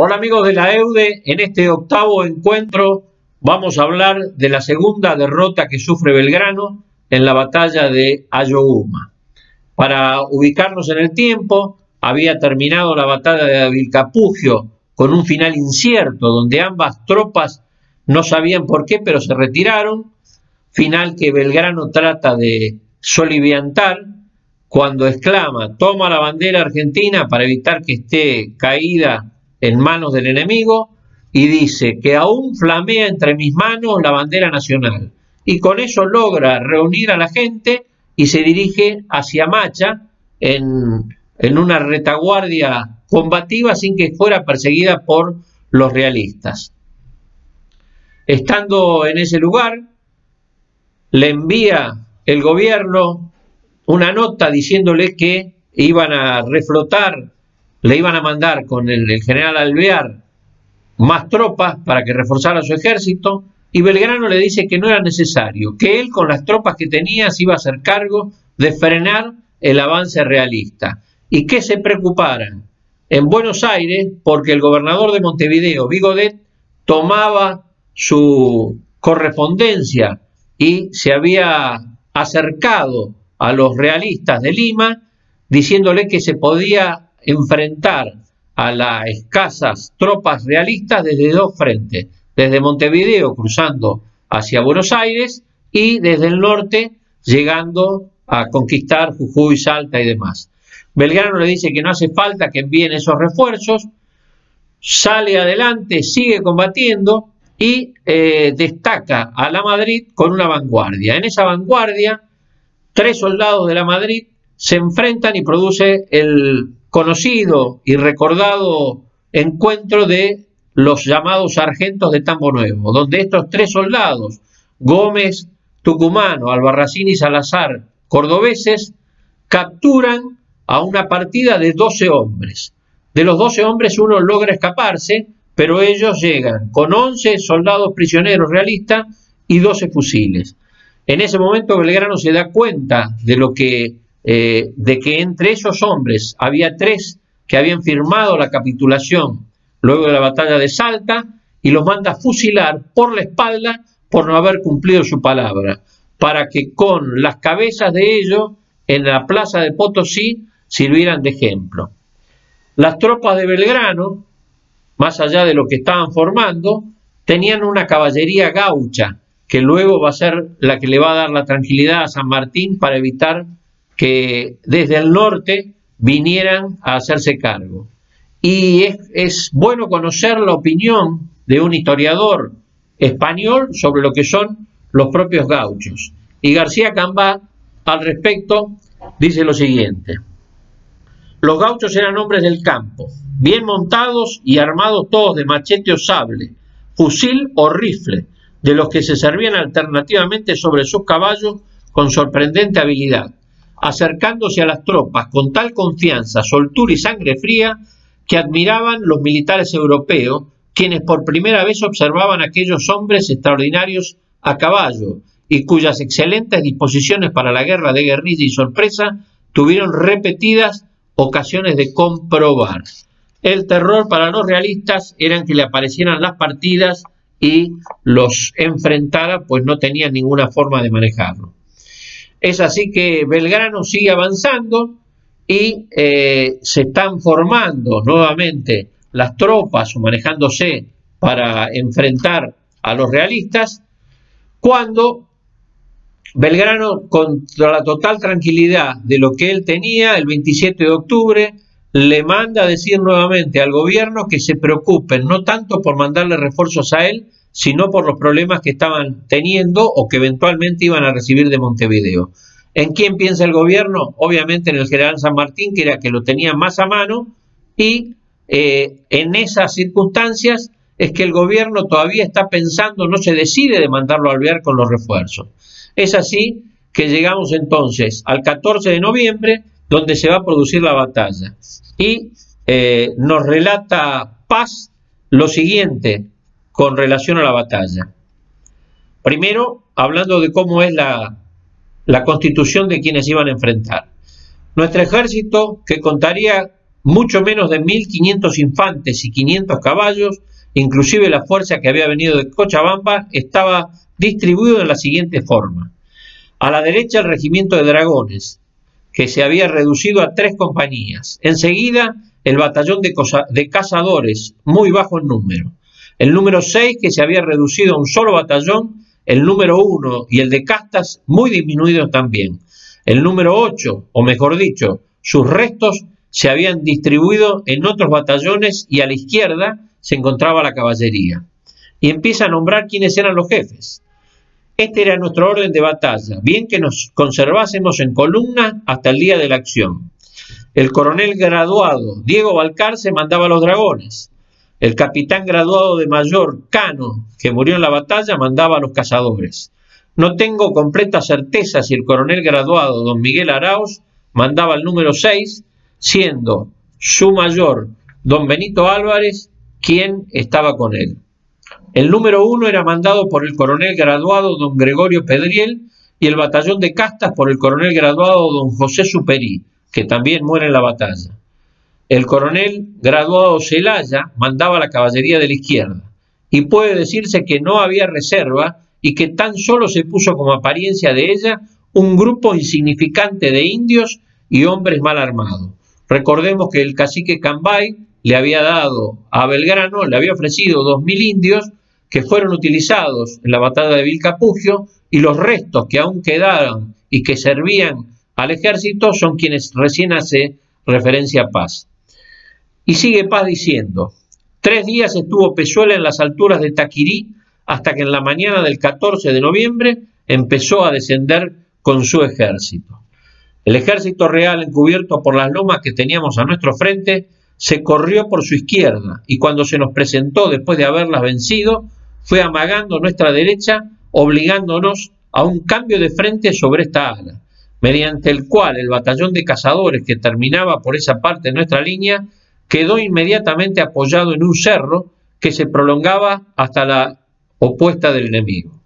Hola amigos de la EUDE, en este octavo encuentro vamos a hablar de la segunda derrota que sufre Belgrano en la batalla de Ayohuma. Para ubicarnos en el tiempo, había terminado la batalla de Vilcapugio con un final incierto, donde ambas tropas no sabían por qué, pero se retiraron, final que Belgrano trata de soliviantar cuando exclama: toma la bandera argentina para evitar que esté caída en manos del enemigo, y dice que aún flamea entre mis manos la bandera nacional, y con eso logra reunir a la gente y se dirige hacia Macha en una retaguardia combativa sin que fuera perseguida por los realistas. Estando en ese lugar, le envía el gobierno una nota diciéndole que iban a reflotar, le iban a mandar con el general Alvear más tropas para que reforzara su ejército, y Belgrano le dice que no era necesario, que él con las tropas que tenía se iba a hacer cargo de frenar el avance realista, y que se preocuparan en Buenos Aires porque el gobernador de Montevideo, Vigodet, tomaba su correspondencia y se había acercado a los realistas de Lima, diciéndole que se podía enfrentar a las escasas tropas realistas desde dos frentes, desde Montevideo cruzando hacia Buenos Aires y desde el norte llegando a conquistar Jujuy, Salta y demás. Belgrano le dice que no hace falta que envíen esos refuerzos, sale adelante, sigue combatiendo y destaca a la Madrid con una vanguardia. En esa vanguardia, 3 soldados de la Madrid se enfrentan y produce el conocido y recordado encuentro de los llamados sargentos de Tambo Nuevo, donde estos 3 soldados, Gómez, tucumano, Albarracín y Salazar, cordobeses, capturan a una partida de 12 hombres. De los 12 hombres uno logra escaparse, pero ellos llegan con 11 soldados prisioneros realistas y 12 fusiles. En ese momento Belgrano se da cuenta de que entre esos hombres había 3 que habían firmado la capitulación luego de la batalla de Salta, y los manda a fusilar por la espalda por no haber cumplido su palabra, para que con las cabezas de ellos en la plaza de Potosí sirvieran de ejemplo. Las tropas de Belgrano, más allá de lo que estaban formando, tenían una caballería gaucha, que luego va a ser la que le va a dar la tranquilidad a San Martín para evitar que desde el norte vinieran a hacerse cargo. Y es bueno conocer la opinión de un historiador español sobre lo que son los propios gauchos. Y García Cambá, al respecto, dice lo siguiente: los gauchos eran hombres del campo, bien montados y armados todos de machete o sable, fusil o rifle, de los que se servían alternativamente sobre sus caballos con sorprendente habilidad, acercándose a las tropas con tal confianza, soltura y sangre fría que admiraban los militares europeos, quienes por primera vez observaban a aquellos hombres extraordinarios a caballo y cuyas excelentes disposiciones para la guerra de guerrilla y sorpresa tuvieron repetidas ocasiones de comprobar. El terror para los realistas era que le aparecieran las partidas y los enfrentara, pues no tenían ninguna forma de manejarlo. Es así que Belgrano sigue avanzando y se están formando nuevamente las tropas o manejándose para enfrentar a los realistas, cuando Belgrano, con la total tranquilidad de lo que él tenía, el 27 de octubre, le manda a decir nuevamente al gobierno que se preocupen no tanto por mandarle refuerzos a él, sino por los problemas que estaban teniendo o que eventualmente iban a recibir de Montevideo. ¿En quién piensa el gobierno? Obviamente en el general San Martín, que era que lo tenía más a mano, y en esas circunstancias es que el gobierno todavía está pensando, no se decide de mandarlo a Alvear con los refuerzos. Es así que llegamos entonces al 14 de noviembre, donde se va a producir la batalla. Y nos relata Paz lo siguiente con relación a la batalla. Primero, hablando de cómo es la constitución de quienes iban a enfrentar. Nuestro ejército, que contaría mucho menos de 1.500 infantes y 500 caballos, inclusive la fuerza que había venido de Cochabamba, estaba distribuido de la siguiente forma. A la derecha el regimiento de dragones, que se había reducido a 3 compañías. Enseguida el batallón de cazadores, muy bajo en número. El número 6, que se había reducido a un solo batallón. El número 1 y el de castas, muy disminuidos también. El número 8, o mejor dicho, sus restos se habían distribuido en otros batallones y a la izquierda se encontraba la caballería. Y empieza a nombrar quiénes eran los jefes. Este era nuestro orden de batalla, bien que nos conservásemos en columna hasta el día de la acción. El coronel graduado Diego Balcarce mandaba a los dragones. El capitán graduado de mayor Cano, que murió en la batalla, mandaba a los cazadores. No tengo completa certeza si el coronel graduado don Miguel Arauz mandaba al número 6, siendo su mayor don Benito Álvarez quien estaba con él. El número 1 era mandado por el coronel graduado don Gregorio Pedriel y el batallón de castas por el coronel graduado don José Superí, que también muere en la batalla. El coronel graduado Celaya mandaba la caballería de la izquierda, y puede decirse que no había reserva y que tan solo se puso como apariencia de ella un grupo insignificante de indios y hombres mal armados. Recordemos que el cacique Cambay le había dado a Belgrano, le había ofrecido 2.000 indios que fueron utilizados en la batalla de Vilcapugio, y los restos que aún quedaron y que servían al ejército son quienes recién hace referencia a Paz. Y sigue Paz diciendo: 3 días estuvo Pezuela en las alturas de Taquirí hasta que en la mañana del 14 de noviembre empezó a descender con su ejército. El ejército real, encubierto por las lomas que teníamos a nuestro frente, se corrió por su izquierda y cuando se nos presentó después de haberlas vencido, fue amagando nuestra derecha, obligándonos a un cambio de frente sobre esta ala, mediante el cual el batallón de cazadores que terminaba por esa parte de nuestra línea quedó inmediatamente apoyado en un cerro que se prolongaba hasta la opuesta del enemigo.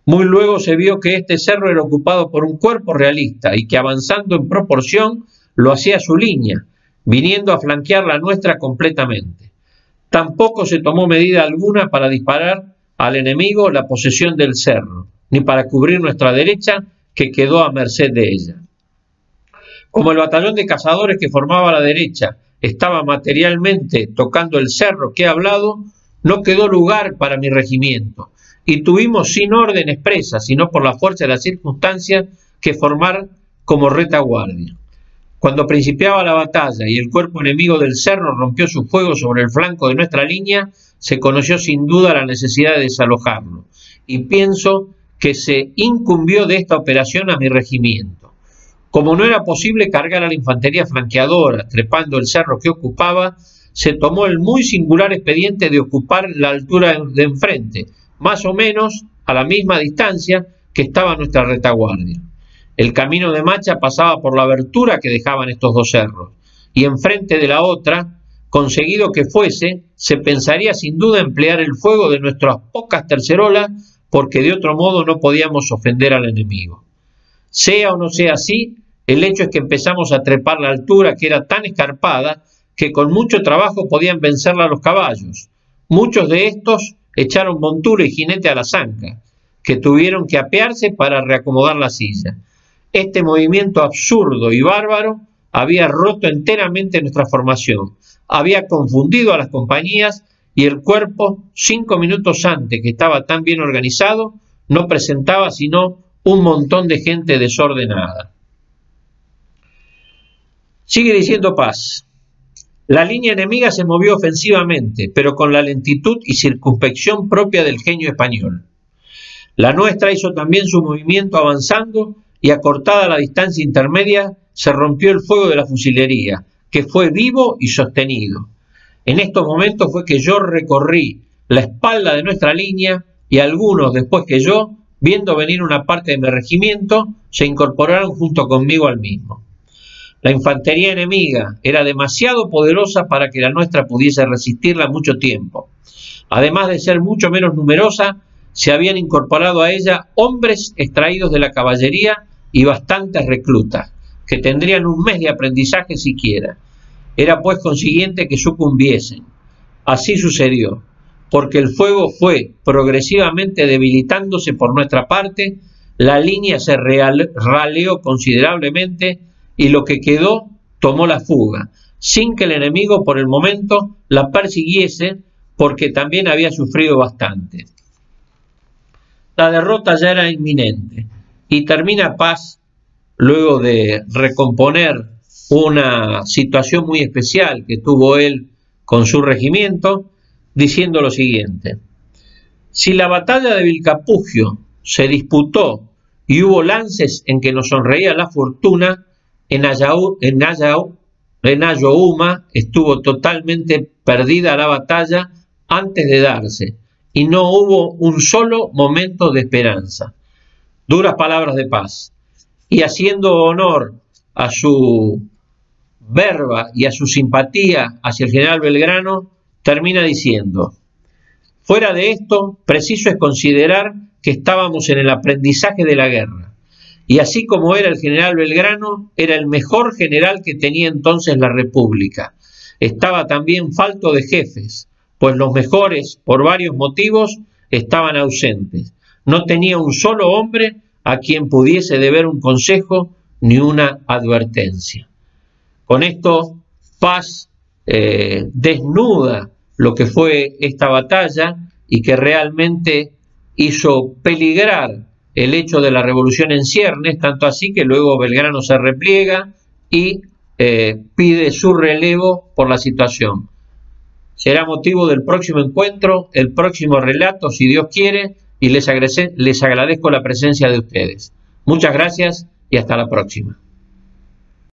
Muy luego se vio que este cerro era ocupado por un cuerpo realista y que avanzando en proporción lo hacía su línea, viniendo a flanquear la nuestra completamente. Tampoco se tomó medida alguna para disparar al enemigo la posesión del cerro, ni para cubrir nuestra derecha, que quedó a merced de ella. Como el batallón de cazadores que formaba la derecha estaba materialmente tocando el cerro que he hablado, no quedó lugar para mi regimiento, y tuvimos sin orden expresa, sino por la fuerza de las circunstancias, que formar como retaguardia. Cuando principiaba la batalla y el cuerpo enemigo del cerro rompió su fuego sobre el flanco de nuestra línea, se conoció sin duda la necesidad de desalojarlo, y pienso que se incumbió de esta operación a mi regimiento. Como no era posible cargar a la infantería flanqueadora trepando el cerro que ocupaba, se tomó el muy singular expediente de ocupar la altura de enfrente, más o menos a la misma distancia que estaba nuestra retaguardia. El camino de Macha pasaba por la abertura que dejaban estos 2 cerros, y enfrente de la otra, conseguido que fuese, se pensaría sin duda emplear el fuego de nuestras pocas tercerolas, porque de otro modo no podíamos ofender al enemigo. Sea o no sea así, el hecho es que empezamos a trepar la altura que era tan escarpada que con mucho trabajo podían vencerla los caballos. Muchos de estos echaron montura y jinete a la zanca, que tuvieron que apearse para reacomodar la silla. Este movimiento absurdo y bárbaro había roto enteramente nuestra formación, había confundido a las compañías y el cuerpo, 5 minutos antes que estaba tan bien organizado, no presentaba sino un montón de gente desordenada. Sigue diciendo Paz: la línea enemiga se movió ofensivamente, pero con la lentitud y circunspección propia del genio español. La nuestra hizo también su movimiento avanzando y acortada la distancia intermedia se rompió el fuego de la fusilería, que fue vivo y sostenido. En estos momentos fue que yo recorrí la espalda de nuestra línea y algunos después que yo, viendo venir una parte de mi regimiento, se incorporaron junto conmigo al mismo. La infantería enemiga era demasiado poderosa para que la nuestra pudiese resistirla mucho tiempo. Además de ser mucho menos numerosa, se habían incorporado a ella hombres extraídos de la caballería y bastantes reclutas, que tendrían un mes de aprendizaje siquiera. Era pues consiguiente que sucumbiesen. Así sucedió, porque el fuego fue progresivamente debilitándose por nuestra parte, la línea se raleó considerablemente y lo que quedó tomó la fuga, sin que el enemigo por el momento la persiguiese, porque también había sufrido bastante. La derrota ya era inminente y termina Paz, luego de recomponer una situación muy especial que tuvo él con su regimiento, diciendo lo siguiente: si la batalla de Vilcapugio se disputó y hubo lances en que nos sonreía la fortuna, en Ayohuma estuvo totalmente perdida la batalla antes de darse, y no hubo un solo momento de esperanza. Duras palabras de Paz. Y haciendo honor a su verba y a su simpatía hacia el general Belgrano, termina diciendo: fuera de esto, preciso es considerar que estábamos en el aprendizaje de la guerra, y así como era el general Belgrano, era el mejor general que tenía entonces la República. Estaba también falto de jefes, pues los mejores, por varios motivos, estaban ausentes. No tenía un solo hombre a quien pudiese deber un consejo ni una advertencia. Con esto, Paz desnuda lo que fue esta batalla y que realmente hizo peligrar el hecho de la revolución en ciernes, tanto así que luego Belgrano se repliega y pide su relevo por la situación. Será motivo del próximo encuentro, el próximo relato, si Dios quiere, y les agradezco la presencia de ustedes. Muchas gracias y hasta la próxima.